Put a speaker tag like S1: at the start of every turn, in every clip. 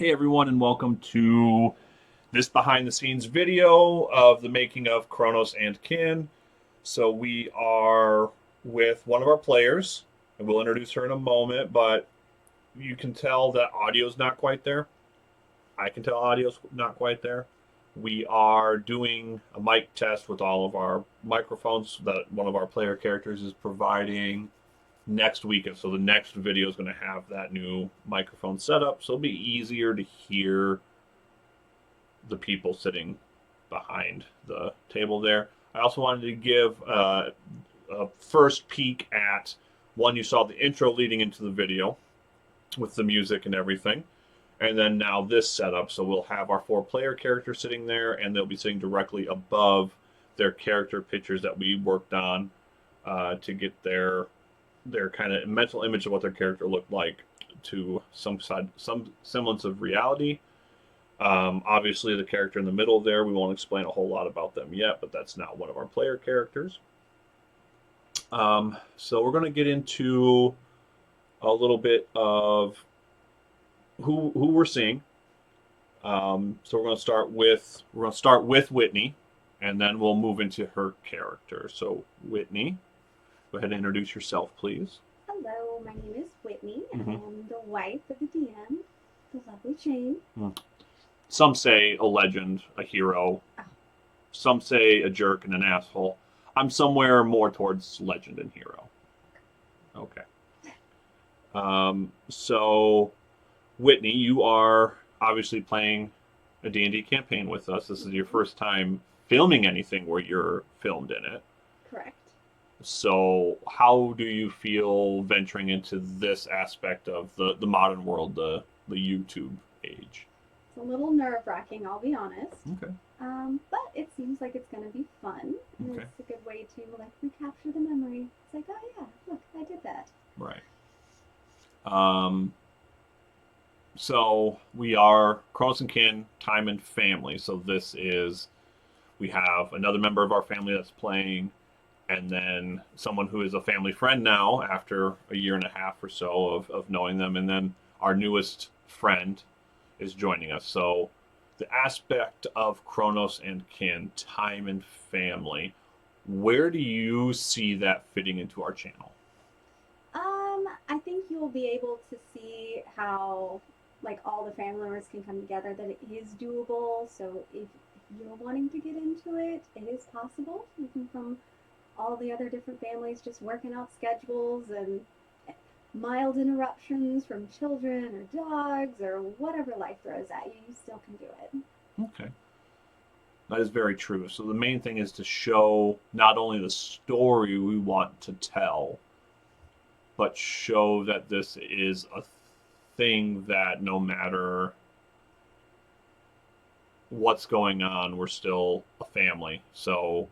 S1: Hey everyone, and welcome to this behind the scenes video of the making of Kronos and Kin. So we are with one of our players, and we'll introduce her in a moment, but you can tell that audio's not quite there. I can tell audio's not quite there. We are doing a mic test with all of our microphones that one of our player characters is providing next week. So the next video is going to have that new microphone setup, so it'll be easier to hear the people sitting behind the table there. I also wanted to give a first peek at one. You saw the intro leading into the video with the music and everything, and then now this setup. So we'll have our four player characters sitting there, and they'll be sitting directly above their character pictures that we worked on to get their kind of mental image of what their character looked like to some semblance of reality. Obviously, the character in the middle there, we won't explain a whole lot about them yet, but that's not one of our player characters. So we're going to get into a little bit of who we're seeing. So we're going to start with Whitney, and then we'll move into her character. So Whitney, go ahead and introduce yourself, please.
S2: Hello, my name is Whitney, and I am the wife of the DM, the lovely Shane.
S1: Some say a legend, a hero. Some say a jerk and an asshole. I'm somewhere more towards legend and hero. Okay. So, Whitney, you are obviously playing a D&D campaign with us. This is your first time filming anything where you're filmed in it.
S2: Correct.
S1: So how do you feel venturing into this aspect of the modern world, the YouTube age?
S2: It's a little nerve-wracking, I'll be honest.
S1: Okay.
S2: But it seems like it's going to be fun. And
S1: Okay.
S2: It's a good way to recapture the memory. It's like, oh yeah, look, I did that.
S1: Right. So we are Kronos and Kin, Time and Family. So we have another member of our family that's playing, and then someone who is a family friend now after a year and a half or so of knowing them, and then our newest friend is joining us. So the aspect of Kronos and Kin, Time and Family, where do you see that fitting into our channel?
S2: I think you'll be able to see how all the family members can come together, that it is doable. So if you're wanting to get into it, it is possible, even from all the other different families just working out schedules and mild interruptions from children or dogs or whatever life throws at you, you still can do it.
S1: Okay. That is very true. So the main thing is to show not only the story we want to tell, but show that this is a thing that no matter what's going on, we're still a family. So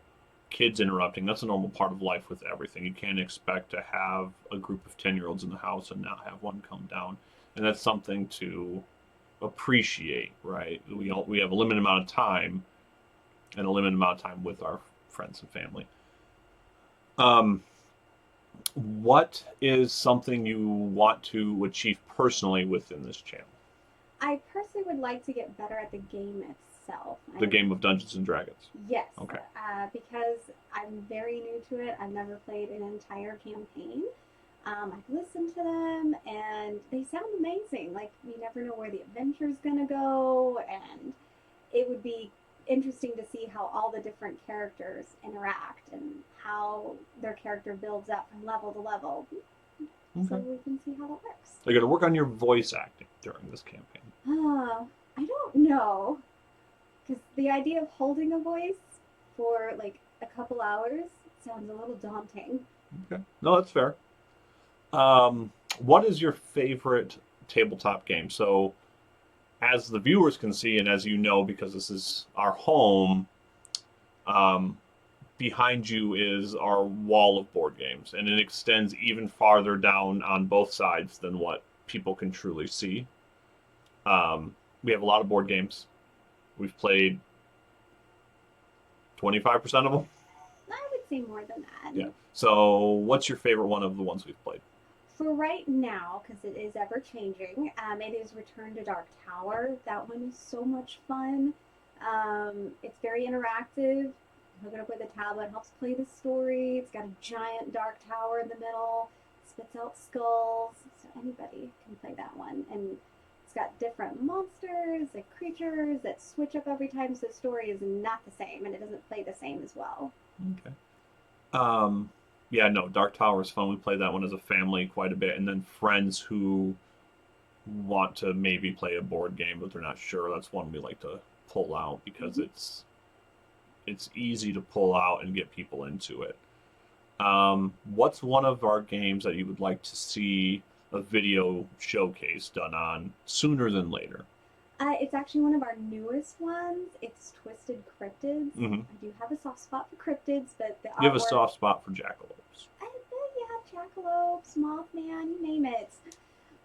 S1: kids interrupting, that's a normal part of life with everything. You can't expect to have a group of 10-year-olds in the house and not have one come down. And that's something to appreciate, right? We have a limited amount of time and a limited amount of time with our friends and family. What is something you want to achieve personally within this channel?
S2: I personally would like to get better at the game itself.
S1: The game of Dungeons and Dragons?
S2: Yes.
S1: Okay.
S2: Because I'm very new to it. I've never played an entire campaign. I've listened to them, and they sound amazing. You never know where the adventure's going to go, and it would be interesting to see how all the different characters interact and how their character builds up from level to level. Okay. So we can see how that works.
S1: They're going to work on your voice acting during this campaign.
S2: I don't know. Because the idea of holding a voice for a couple hours sounds a little daunting.
S1: Okay. No, that's fair. What is your favorite tabletop game? So, as the viewers can see, and as you know, because this is our home, behind you is our wall of board games, and it extends even farther down on both sides than what people can truly see. We have a lot of board games. We've played 25% of them.
S2: I would say more than that.
S1: Yeah. So, what's your favorite one of the ones we've played?
S2: For right now, because it is ever changing, it is Return to Dark Tower. That one is so much fun. It's very interactive. Hook it up with a tablet, helps play the story. It's got a giant dark tower in the middle, spits out skulls, so anybody can play that one. And it's got different monsters, like creatures that switch up every time, so the story is not the same, and it doesn't play the same as well.
S1: Okay. Yeah, no, Dark Tower is fun. We play that one as a family quite a bit, and then friends who want to maybe play a board game but they're not sure. That's one we like to pull out because it's easy to pull out and get people into it. What's one of our games that you would like to see a video showcase done on sooner than later?
S2: It's actually one of our newest ones. It's Twisted Cryptids.
S1: Hmm.
S2: I do have a soft spot for cryptids, but the
S1: You have a
S2: artwork.
S1: soft spot for jackalopes.
S2: I bet you have jackalopes, mothman, you name it.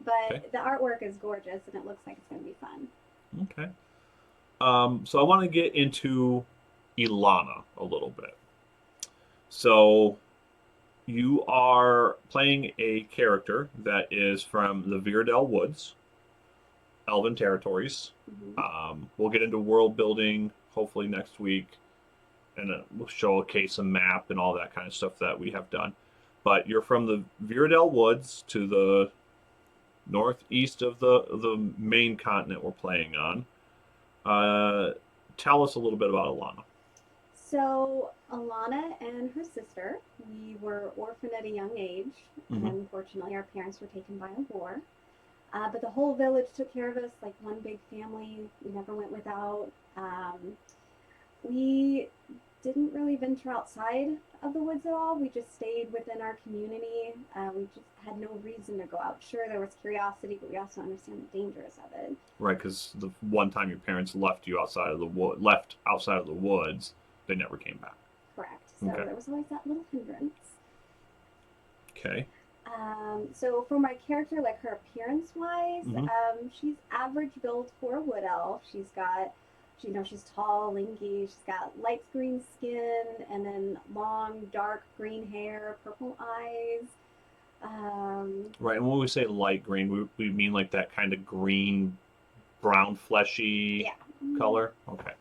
S2: But
S1: Okay.
S2: the artwork is gorgeous, and it looks like it's going to be fun.
S1: Okay. So I want to get into Ilana a little bit. So you are playing a character that is from the Viridel Woods, Elven territories.
S2: Hmm.
S1: We'll get into world building hopefully next week, and we'll showcase a map and all that kind of stuff that we have done. But you're from the Viridel Woods to the northeast of the main continent we're playing on. Tell us a little bit about Alana.
S2: So, Alana and her sister, we were orphaned at a young age, and
S1: Hmm.
S2: unfortunately, our parents were taken by a war. But the whole village took care of us like one big family. We never went without. We didn't really venture outside of the woods at all. We just stayed within our community. We just had no reason to go out. Sure, there was curiosity, but we also understand the dangers of it.
S1: Right, because the one time your parents left outside of the woods, they never came back.
S2: Correct. So
S1: Okay.
S2: there was always that little hindrance.
S1: Okay.
S2: So for my character, like her appearance wise,
S1: Hmm.
S2: she's average build for a wood elf. She's tall, lanky. She's got light green skin and then long, dark green hair, purple eyes.
S1: Right, and when we say light green, we mean like that kind of green, brown, fleshy
S2: Yeah.
S1: color. Okay.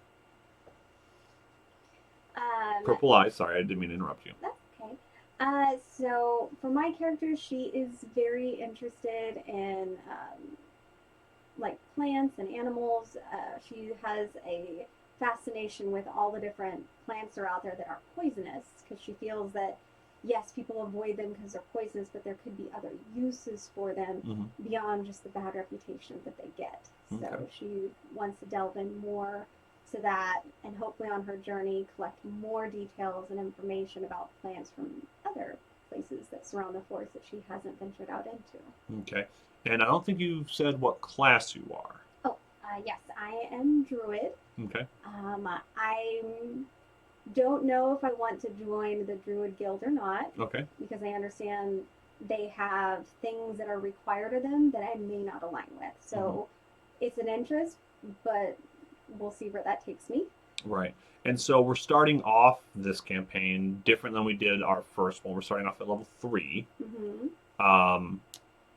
S2: Um,
S1: Purple eyes. Sorry, I didn't mean to interrupt you.
S2: that's okay. So for my character, she is very interested in like plants and animals. She has a fascination with all the different plants that are out there that are poisonous because she feels that yes, people avoid them because they're poisonous, but there could be other uses for them
S1: Hmm.
S2: beyond just the bad reputation that they get.
S1: Okay.
S2: So she wants to delve in more to that and hopefully on her journey collect more details and information about plants from other places that surround the forest that she hasn't ventured out into.
S1: Okay. And I don't think you've said what class you are.
S2: Oh, yes, I am Druid.
S1: Okay.
S2: I don't know if I want to join the Druid Guild or not
S1: Okay.
S2: because I understand they have things that are required of them that I may not align with. So it's an interest, but we'll see where that takes me.
S1: Right. And so we're starting off this campaign different than we did our first one. We're starting off at level 3.
S2: Hmm.
S1: Um,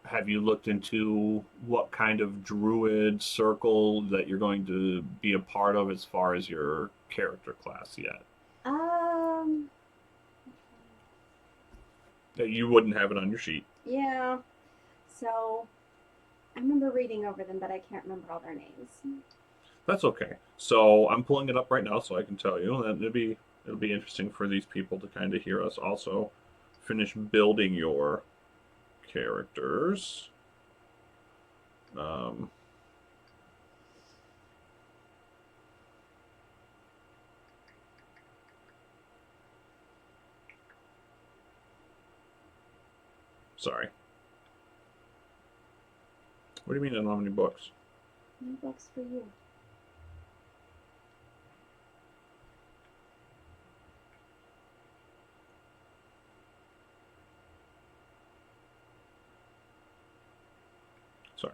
S1: have you looked into what kind of druid circle that you're going to be a part of as far as your character class yet?
S2: Um,
S1: That you wouldn't have it on your sheet.
S2: yeah. So I remember reading over them, but I can't remember all their names.
S1: That's okay. So I'm pulling it up right now so I can tell you. And it'll be interesting for these people to kind of hear us also finish building your characters. Um, sorry. What do you mean I don't have any books?
S2: No books for you.
S1: Sorry.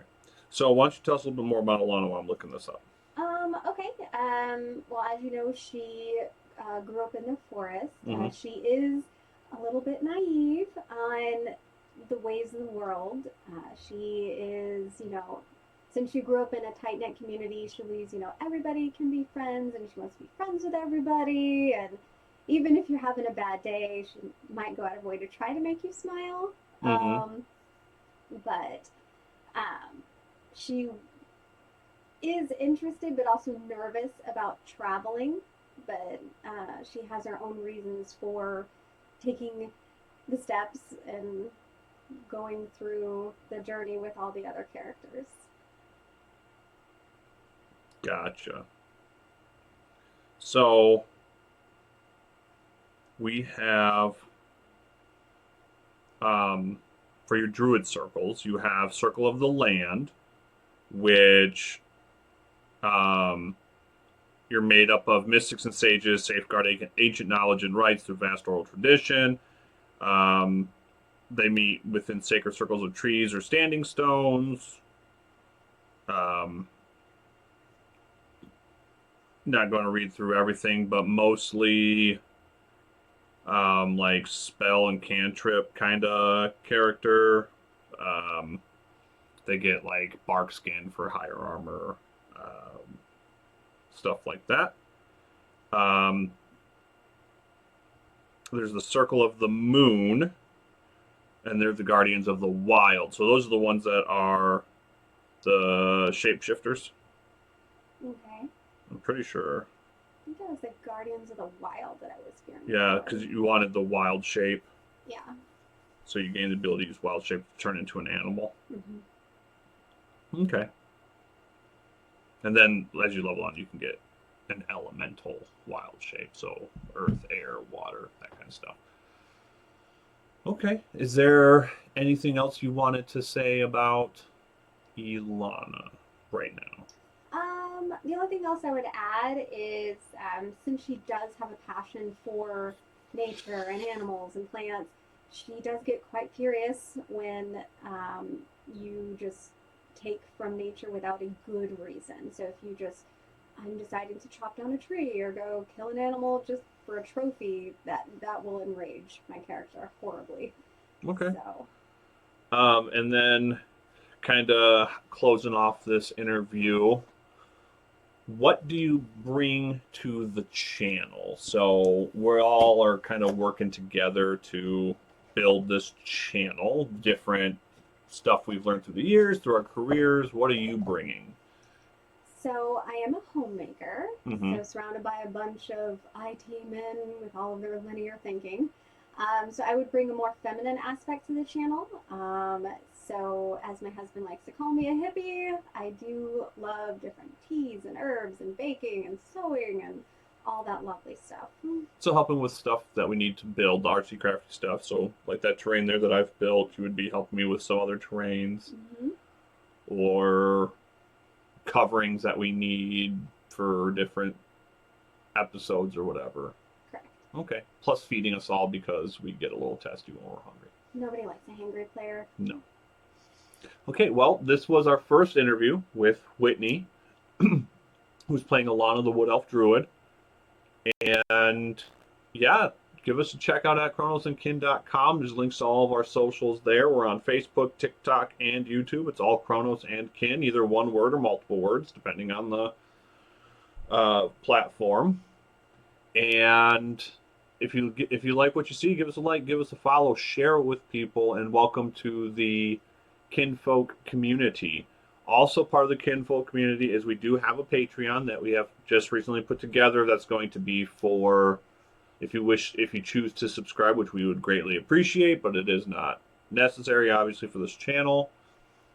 S1: So why don't you tell us a little bit more about Alana while I'm looking this up?
S2: Okay. Well, as you know, she grew up in the forest.
S1: Hmm.
S2: She is a little bit naive on the ways of the world. She is, since she grew up in a tight knit community, she believes, everybody can be friends and she wants to be friends with everybody. And even if you're having a bad day, she might go out of her way to try to make you smile.
S1: Mm-hmm.
S2: But she is interested but also nervous about traveling. But she has her own reasons for taking the steps and going through the journey with all the other characters.
S1: Gotcha. So we have for your druid circles, you have Circle of the Land, which you're made up of mystics and sages, safeguard ancient knowledge and rites through vast oral tradition. They meet within sacred circles of trees or standing stones. Not going to read through everything, but mostly like spell and cantrip kind of character. They get like bark skin for higher armor, stuff like that. There's the Circle of the Moon, and they're the Guardians of the Wild. So those are the ones that are the shapeshifters.
S2: Okay.
S1: I'm pretty sure.
S2: I think that was the Guardians of the Wild that I was hearing.
S1: Yeah, because you wanted the wild shape.
S2: Yeah.
S1: So you gain the ability to use wild shape to turn into an animal.
S2: Mm-hmm.
S1: Okay. And then as you level on, you can get an elemental wild shape. So earth, air, water, that kind of stuff. Okay. Is there anything else you wanted to say about Elana right now?
S2: The only thing else I would add is since she does have a passion for nature and animals and plants, she does get quite furious when you just take from nature without a good reason. So if you just, I'm deciding to chop down a tree or go kill an animal just for a trophy, that will enrage my character horribly.
S1: Okay.
S2: So.
S1: And then kind of closing off this interview, what do you bring to the channel? So we all are kind of working together to build this channel, different stuff we've learned through the years, through our careers. What are you bringing?
S2: So I am a homemaker,
S1: Mm-hmm.
S2: so surrounded by a bunch of IT men with all of their linear thinking. So I would bring a more feminine aspect to the channel. So as my husband likes to call me a hippie, I do love different teas and herbs and baking and sewing and all that lovely stuff.
S1: So helping with stuff that we need to build, the artsy crafty stuff. So like that terrain there that I've built, you would be helping me with some other terrains.
S2: Mm-hmm.
S1: Or coverings that we need for different episodes or whatever.
S2: Correct.
S1: Okay. Plus feeding us all because we get a little testy when we're hungry.
S2: Nobody likes a hangry player.
S1: No. Okay, well, this was our first interview with Whitney, who's playing Elana the Wood Elf Druid. And yeah, give us a check out at chronosandkin.com. There's links to all of our socials there. We're on Facebook, TikTok, and YouTube. It's all Chronos and Kin, either one word or multiple words, depending on the platform. And if you like what you see, give us a like, give us a follow, share it with people, and welcome to the Kinfolk community. Also part of the Kinfolk community is we do have a Patreon that we have just recently put together that's going to be for if you choose to subscribe, which we would greatly appreciate, but it is not necessary obviously for this channel.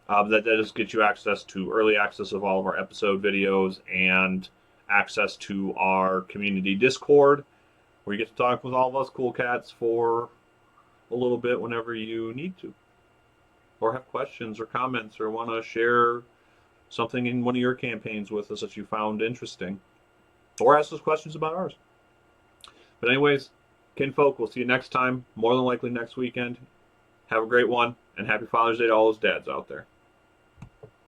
S1: That does get you access to early access of all of our episode videos and access to our community Discord, where you get to talk with all of us cool cats for a little bit whenever you need to, or have questions or comments or want to share something in one of your campaigns with us that you found interesting, or ask us questions about ours. But anyways, Kinfolk, we'll see you next time, more than likely next weekend. Have a great one, and happy Father's Day to all those dads out there.